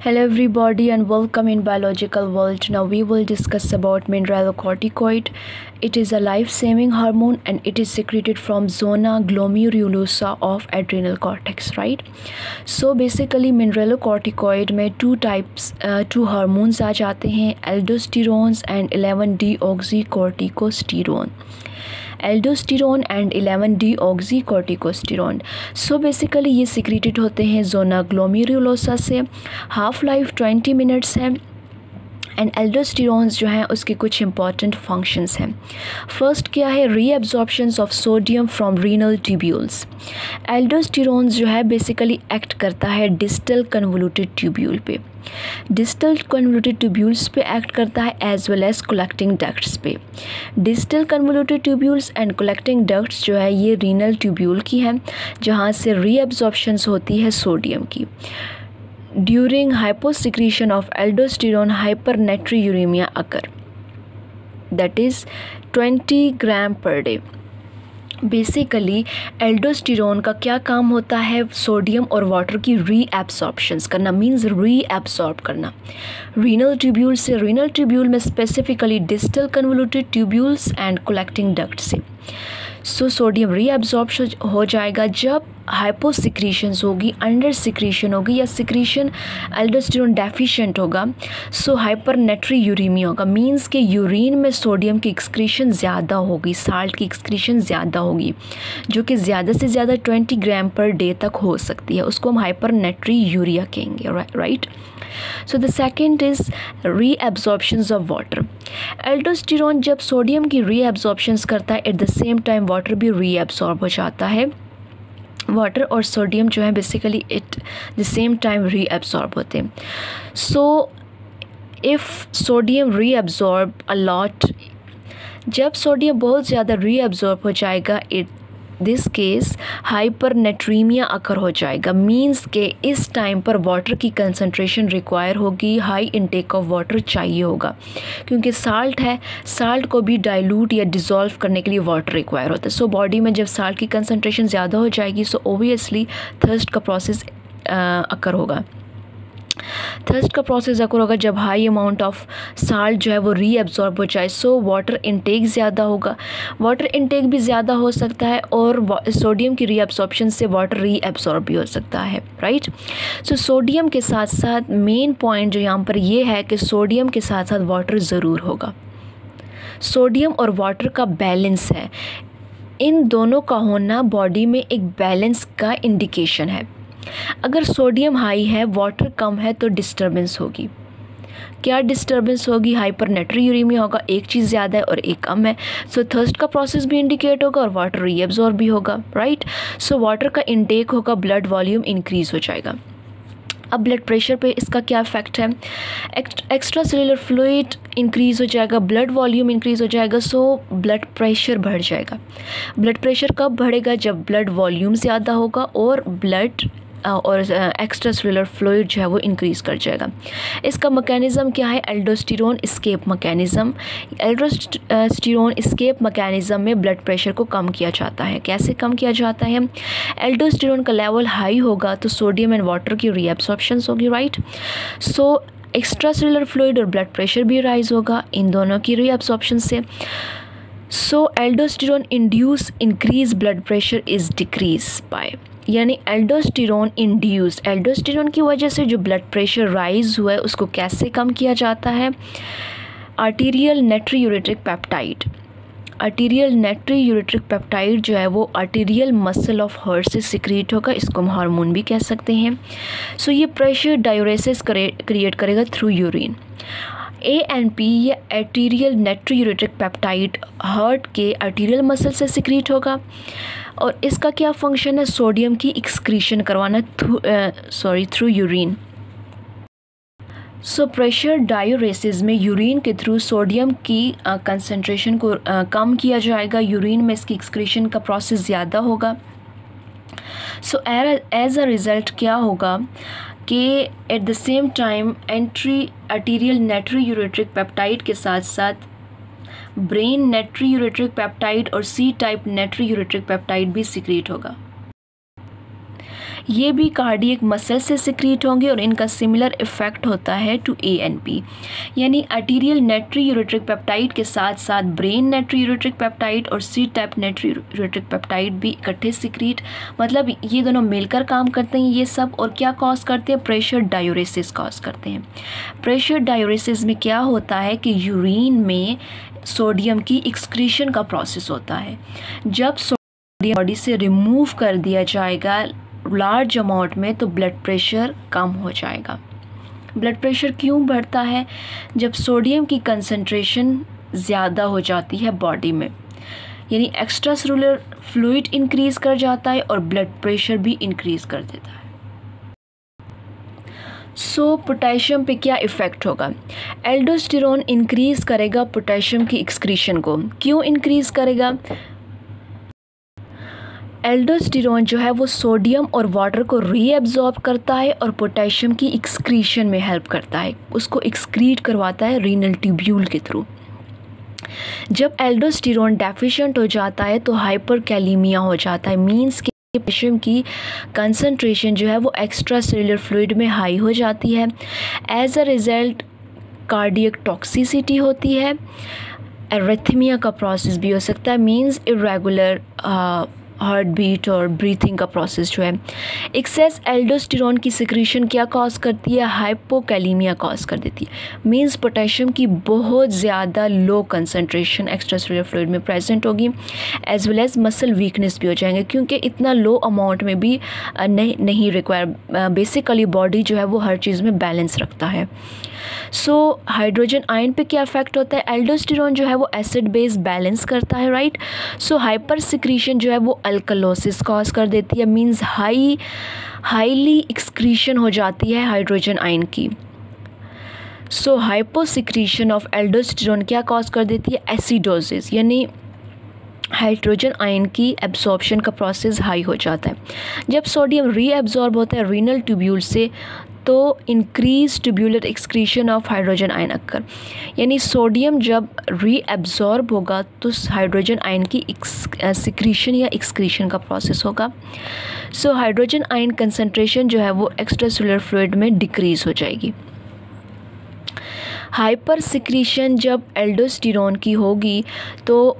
Hello everybody and welcome in biological world. Now we will discuss about mineralocorticoid. It is a life-saving hormone and it is secreted from zona glomerulosa of adrenal cortex, right? So basically mineralocorticoid में two hormones आ जाते हैं, aldosterone and 11-deoxycorticosterone. Aldosterone and 11-deoxycorticosterone. So basically ये secreted होते हैं zona glomerulosa से. Half life 20 minutes है. And एल्डोस्टेरोन्स जो हैं उसके कुछ इंपॉर्टेंट फंक्शंस हैं. फर्स्ट क्या है, reabsorptions of sodium from renal tubules. Aldosterones जो है बेसिकली एक्ट करता है डिस्टल कन्वोल्यूटेड ट्यूब्यूल पे. डिस्टल कन्वोल्यूटेड ट्यूब्यूल्स पे एक्ट करता है as well as collecting ducts पे. Distal convoluted tubules and collecting ducts जो है ये रीनल ट्यूब्यूल की हैं जहाँ से रीअब्जॉर्प्शंस होती है सोडियम की. During hyposecretion of aldosterone, hypernatriuремia occur, that is 20 gram per day. Basically aldosterone का क्या काम होता है, सोडियम और वाटर की रीएब्सॉर्प्शंस करना, मींस रीएब्सॉर्ब करना रीनल ट्यूब्यूल से. रीनल ट्यूब्यूल में specifically distal convoluted tubules and collecting duct से. सो सोडियम रीएब्सॉर्ब हो जाएगा जब हाइपोसिक्रीशंस होगी, अंडर सिक्रीशन होगी या सिक्रीशन एल्डोस्टेरोन डेफिशिएंट होगा. सो हाइपरनेट्रियूरेमिया होगा, मींस के यूरिन में सोडियम की एक्सक्रीशन ज़्यादा होगी, साल्ट की एक्सक्रीशन ज़्यादा होगी जो कि ज़्यादा से ज़्यादा 20 ग्राम पर डे तक हो सकती है. उसको हम हाइपरनेट्रियूरिया कहेंगे, right. So the second is reabsorptions of water. Aldosterone जब सोडियम की रीएब्जॉर्प्शंस करता है at the same time water भी रीएब्जॉर्ब हो जाता है. वाटर और सोडियम जो है basically at the same time reabsorb होते हैं. So if sodium reabsorb a lot, जब सोडियम बहुत ज़्यादा रीएब्जॉर्ब हो जाएगा it this case hypernatremia occur हो जाएगा. मींस के इस टाइम पर वाटर की कंसंट्रेशन रिक्वायर होगी, हाई इनटेक ऑफ वाटर चाहिए होगा क्योंकि साल्ट है, साल्ट को भी डाइल्यूट या डिज़ोल्व करने के लिए वाटर रिक्वायर होता है. सो बॉडी में जब साल्ट की कंसंट्रेशन ज़्यादा हो जाएगी सो ओबियसली थर्स्ट का प्रोसेस अकर होगा. थर्स्ट का प्रोसेस अकर होगा जब हाई अमाउंट ऑफ साल्ट जो है वो रीएब्जॉर्ब हो जाए. सो वाटर इनटेक ज़्यादा होगा, वाटर इनटेक भी ज़्यादा हो सकता है और सोडियम की रीअब्सॉर्प्शन से वाटर रीएब्जॉर्ब भी हो सकता है, राइट. सो सोडियम के साथ साथ मेन पॉइंट जो यहाँ पर ये है कि सोडियम के साथ साथ वाटर ज़रूर होगा. सोडियम और वाटर का बैलेंस है, इन दोनों का होना बॉडी में एक बैलेंस का इंडिकेशन है. अगर सोडियम हाई है वाटर कम है तो डिस्टर्बेंस होगी. क्या डिस्टर्बेंस होगी, हाइपरनेट्रियूरेमिया होगा, एक चीज़ ज़्यादा है और एक कम है. सो थर्स्ट का प्रोसेस भी इंडिकेट होगा और वाटर रीएब्जॉर्ब भी होगा, राइट. सो वाटर का इनटेक होगा, ब्लड वॉल्यूम इंक्रीज़ हो जाएगा. अब ब्लड प्रेशर पे इसका क्या इफेक्ट है, एक्स्ट्रा सेलुलर फ्लूइड इंक्रीज़ हो जाएगा, ब्लड वॉल्यूम इंक्रीज़ हो जाएगा. सो ब्लड प्रेशर बढ़ जाएगा. ब्लड प्रेशर कब बढ़ेगा, जब ब्लड वॉल्यूम ज़्यादा होगा और ब्लड और एक्स्ट्रा सेलुलर फ्लूइड जो है वो इंक्रीज़ कर जाएगा. इसका मैकेनिज़्म क्या है, aldosterone escape mechanism. Aldosterone escape mechanism में ब्लड प्रेशर को कम किया जाता है. कैसे कम किया जाता है, एल्डोस्टेरोन का लेवल हाई होगा तो सोडियम एंड वाटर की रीएब्सॉर्प्शंस होगी, right. So extra cellular fluid और ब्लड प्रेशर भी राइज होगा इन दोनों की रीएब्सॉर्प्शन से. So aldosterone induce increase blood pressure is decrease by, यानी एल्डोस्टेरोन इंड्यूस्ड, एल्डोस्टेरोन की वजह से जो ब्लड प्रेशर राइज हुआ है उसको कैसे कम किया जाता है, arterial natriuretic peptide. Arterial natriuretic peptide जो है वो आर्टीरियल मसल ऑफ हार्ट से सिक्रीट होगा, इसको हम हार्मोन भी कह सकते हैं. सो ये प्रेशर डायूरेसिस क्रिएट करेगा थ्रू यूरिन. ANP या आर्टीरियल नेट्रीयूरेटिक पेप्टाइड हार्ट के आर्टीरियल मसल से सिक्रीट होगा और इसका क्या फंक्शन है, सोडियम की एक्सक्रीशन करवाना through urine. So pressure diuresis में यूरिन के थ्रू सोडियम की कंसंट्रेशन को कम किया जाएगा, यूरिन में इसकी एक्सक्रीशन का प्रोसेस ज़्यादा होगा. सो एज अ रिज़ल्ट क्या होगा कि at the same time entry arterial natriuretic peptide के साथ साथ ब्रेन नेट्रीयूरेटिक पेप्टाइड और C टाइप नेट्रीयूरेटिक पेप्टाइड भी सिक्रीट होगा. ये भी कार्डियक मसल से सिक्रीट होंगे और इनका सिमिलर इफ़ेक्ट होता है टू ANP, यानी आर्टीरियल नाइट्रोयूरेट्रिक पेप्टाइड के साथ साथ ब्रेन नाइट्रोयूरेट्रिक पेप्टाइड और C टाइप नाइट्रोयूरेट्रिक पेप्टाइड भी इकट्ठे सिक्रीट, मतलब ये दोनों मिलकर काम करते हैं ये सब, और क्या कॉज करते हैं, प्रेशर डायूरेसिस कॉज करते हैं। प्रेशर डायूरेसिस में क्या होता है कि यूरिन में सोडियम की एक्सक्रीशन का प्रोसेस होता है। जब सोडियम बॉडी से रिमूव कर दिया जाएगा लार्ज अमाउंट में तो ब्लड प्रेशर कम हो जाएगा। ब्लड प्रेशर क्यों बढ़ता है, जब सोडियम की कंसंट्रेशन ज़्यादा हो जाती है बॉडी में, यानी एक्स्ट्रा सेलुलर फ्लूइड इंक्रीज़ कर जाता है और ब्लड प्रेशर भी इंक्रीज़ कर देता है। पोटेशियम पे क्या इफ़ेक्ट होगा, एल्डोस्टेरोन इंक्रीज़ करेगा पोटेशियम की एक्सक्रीशन को। क्यों इंक्रीज़ करेगा, एल्डोस्टेरोन जो है वो सोडियम और वाटर को रीएब्जॉर्ब करता है और पोटेशियम की एक्सक्रीशन में हेल्प करता है, उसको एक्सक्रीट करवाता है रीनल ट्यूब्यूल के थ्रू। जब एल्डोस्टेरोन डेफिशिएंट हो जाता है तो हाइपरकैलेमिया हो जाता है, मींस कि पोटेशियम की कंसंट्रेशन जो है वो एक्स्ट्रा सेलुलर फ्लूइड में हाई हो जाती है। As a result cardiac toxicity होती है, एरिथमिया का प्रोसेस भी हो सकता है, मींस इरेगुलर हार्ट बीट और ब्रीथिंग का प्रोसेस जो है। एक्सेस एल्डोस्टेरोन की सिक्रीशन क्या कॉज करती है, हाइपोकैलेमिया कॉज कर देती है, मींस पोटेशियम की बहुत ज़्यादा low concentration extra cellular fluid में प्रेजेंट होगी, as well as muscle weakness भी हो जाएंगे, क्योंकि इतना लो अमाउंट में भी नहीं रिक्वायर। बेसिकली बॉडी जो है वो हर चीज़ में बैलेंस रखता है। हाइड्रोजन आयन पे क्या इफेक्ट होता है, एल्डोस्टेरोन जो है वो एसिड बेस बैलेंस करता है, राइट। हाइपर सिक्रीशन जो है वो अल्कलोसिस कॉज कर देती है, मींस हाईली एक्सक्रीशन हो जाती है हाइड्रोजन आयन की। हाइपोसिक्रीशन ऑफ एल्डोस्टेरोन क्या कॉज कर देती है, एसिडोसिस, यानी हाइड्रोजन आयन की एब्जॉर्प्शन का प्रोसेस हाई हो जाता है। जब सोडियम रीएब्जॉर्ब होता है रीनल ट्यूब्यूल से तो increase tubular excretion of hydrogen ion occur, यानी सोडियम जब रीएब्जॉर्ब होगा तो हाइड्रोजन आयन की सिक्रीशन या एक्सक्रीशन का प्रोसेस होगा। हाइड्रोजन आयन कंसंट्रेशन जो है वो एक्स्ट्रा सेलुलर फ्लूइड में डिक्रीज हो जाएगी। हाइपर सिक्रीशन जब एल्डोस्टेरोन की होगी तो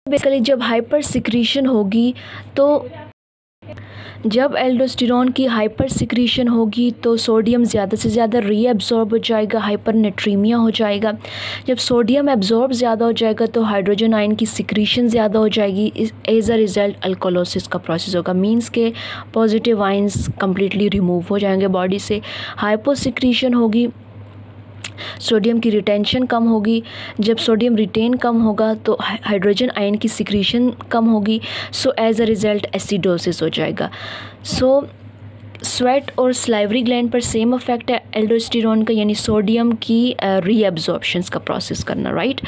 बेसिकली जब हाइपर सिक्रीशन होगी तो जब एल्डोस्टेरोन की हाइपर सिक्रीशन होगी तो सोडियम ज़्यादा से ज़्यादा रीएब्जॉर्ब हो जाएगा, हाइपरनेट्रीमिया हो जाएगा। जब सोडियम एब्जॉर्ब ज़्यादा हो जाएगा तो हाइड्रोजन आयन की सिक्रीशन ज़्यादा हो जाएगी, एज अ रिज़ल्ट अल्कोलोसिस का प्रोसेस होगा, मींस के पॉजिटिव आयंस कम्प्लीटली रिमूव हो जाएंगे बॉडी से। हाइपोसिक्रीशन होगी, सोडियम की रिटेंशन कम होगी, जब सोडियम रिटेन कम होगा तो हाइड्रोजन आयन की सिक्रीशन कम होगी, एज अ रिज़ल्ट एसिडोसिस हो जाएगा। स्वेट और स्लाइवरी ग्लैंड पर सेम इफेक्ट है एल्डोस्टेरोन का, यानी सोडियम की रीएब्जॉर्प्शंस का प्रोसेस करना, राइट।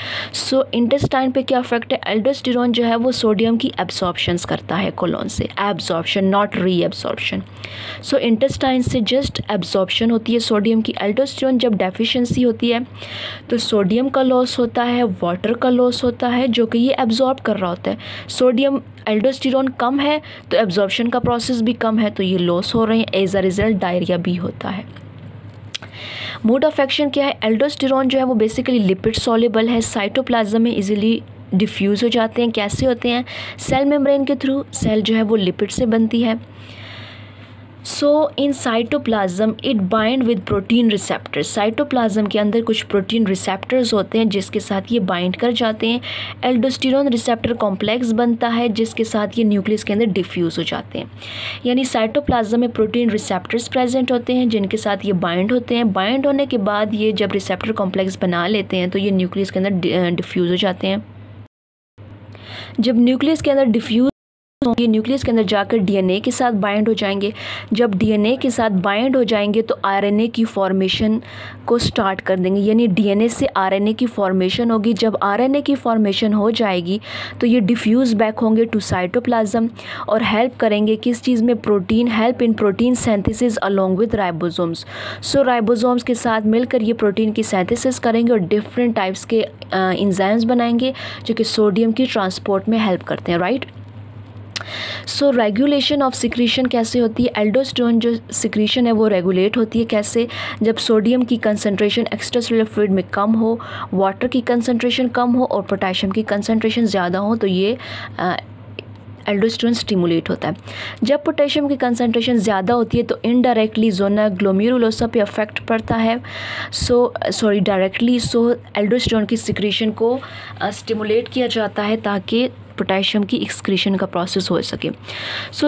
इंटेस्टाइन पे क्या इफेक्ट है, एल्डोस्टेरोन जो है वो सोडियम की एब्जॉर्प्शंस करता है कोलोन से, एब्जॉर्प्शन नॉट रीएब्जॉर्प्शन। इंटेस्टाइन से जस्ट एब्जॉर्प्शन होती है सोडियम की। एल्डोस्टेरोन जब डेफिशिएंसी होती है तो सोडियम का लॉस होता है, वाटर का लॉस होता है जो कि ये एब्जॉर्ब कर रहा होता है। सोडियम एल्डोस्टेरोन कम है तो एब्जॉर्प्शन का प्रोसेस भी कम है तो ये लॉस हो रहे हैं, एज अ रिज़ल्ट डायरिया भी होता है। मोड ऑफ एक्शन क्या है, एल्डोस्टेरोन जो है वो बेसिकली लिपिड सॉल्युबल है, साइटोप्लाज्म में इजीली डिफ्यूज़ हो जाते हैं। कैसे होते हैं, सेल मेम्ब्रेन के थ्रू, सेल जो है वो लिपिड से बनती है। In cytoplasm it bind with protein receptors, cytoplasm के अंदर कुछ प्रोटीन रिसेप्टर्स होते हैं जिसके साथ ये बाइंड कर जाते हैं। एल्डोस्टेरोन रिसेप्टर कॉम्प्लेक्स बनता है जिसके साथ ये न्यूक्लियस के अंदर डिफ्यूज़ हो जाते हैं, यानी साइटोप्लाज्म में प्रोटीन रिसेप्टर्स प्रेजेंट होते हैं जिनके साथ ये बाइंड होते हैं। बाइंड होने के बाद ये जब रिसेप्टर कॉम्प्लेक्स बना लेते हैं तो ये न्यूक्लियस के अंदर डिफ्यूज़ हो जाते हैं। जब न्यूक्लियस के अंदर डिफ्यूज़ ये न्यूक्लियस के अंदर जाकर डीएनए के साथ बाइंड हो जाएंगे। जब डीएनए के साथ बाइंड हो जाएंगे तो आरएनए की फॉर्मेशन को स्टार्ट कर देंगे, यानी डीएनए से आरएनए की फॉर्मेशन होगी। जब आरएनए की फॉर्मेशन हो जाएगी तो ये डिफ्यूज़ बैक होंगे टू साइटोप्लाज्म और हेल्प करेंगे किस चीज़ में, protein, help in protein synthesis along with ribosomes. Ribosomes के साथ मिलकर ये प्रोटीन की सिंथेसिस करेंगे और डिफरेंट टाइप्स के एंजाइम्स बनाएंगे जो कि सोडियम की ट्रांसपोर्ट में हेल्प करते हैं, right. So regulation of secretion कैसे होती है? एल्डोस्टेरोन जो सिक्रीशन है वो रेगुलेट होती है कैसे? जब सोडियम की कंसनट्रेशन एक्स्ट्रासेलुलर फ्लूइड में कम हो, वाटर की कंसनट्रेशन कम हो और पोटेशियम की कंसनट्रेशन ज़्यादा हो, तो ये एल्डोस्टेरोन स्टिमुलेट होता है। जब पोटेशियम की कंसनट्रेशन ज़्यादा होती है तो इनडायरेक्टली ज़ोना ग्लोमेरुलोसा पे अफेक्ट पड़ता है। डायरेक्टली एल्डोस्टेरोन की सिक्रीशन को स्टिमुलेट किया जाता है ताकि पोटेशियम की एक्सक्रीशन का प्रोसेस हो सके।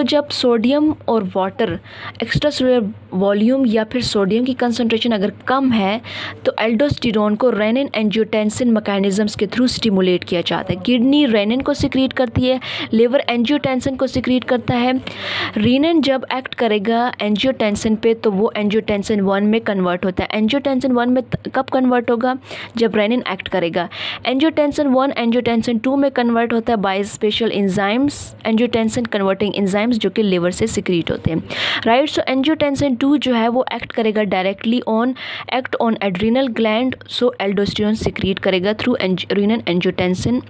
जब सोडियम और वाटर एक्स्ट्रासेलुलर वॉल्यूम या फिर सोडियम की कंसंट्रेशन अगर कम है तो एल्डोस्टेरोन को रेनिन एंजियोटेंसिन मैकेनिज्म्स के थ्रू स्टिमुलेट किया जाता है। किडनी रेनिन को सिक्रीट करती है, लिवर एंजियोटेंसिन को सिक्रीट करता है। रेनिन जब एक्ट करेगा एंजियोटेंसिन पे तो वो एंजियोटेंसिन 1 में कन्वर्ट होता है। एंजियोटेंसिन 1 में कब कन्वर्ट होगा? जब रेनिन एक्ट करेगा। एंजियोटेंसिन 1 एंजियोटेंसिन 2 में कन्वर्ट होता है by special enzymes, angiotensin converting enzymes, जो कि लिवर से सिक्रीट होते हैं, राइट। सो एंजियोटेंसिन 2 जो है वो एक्ट करेगा directly on adrenal gland, so aldosterone secrete करेगा थ्रू रेनिन एंजियोटेंसिन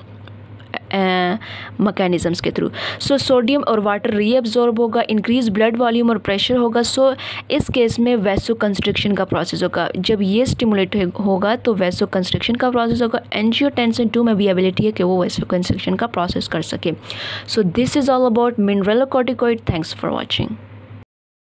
मैकेनिज्म्स के थ्रू। सोडियम और वाटर रीअब्जॉर्ब होगा, इंक्रीज ब्लड वॉल्यूम और प्रेशर होगा। इस केस में वैसो कंस्ट्रिक्शन का प्रोसेस होगा। जब ये स्टिमुलेट होगा तो वैसो कंस्ट्रिक्शन का प्रोसेस होगा। एंजियोटेंसिन 2 में भी एबिलिटी है कि वो वैसो कंस्ट्रिक्शन का प्रोसेस कर सके। This is all about mineralocorticoid. Thanks for watching.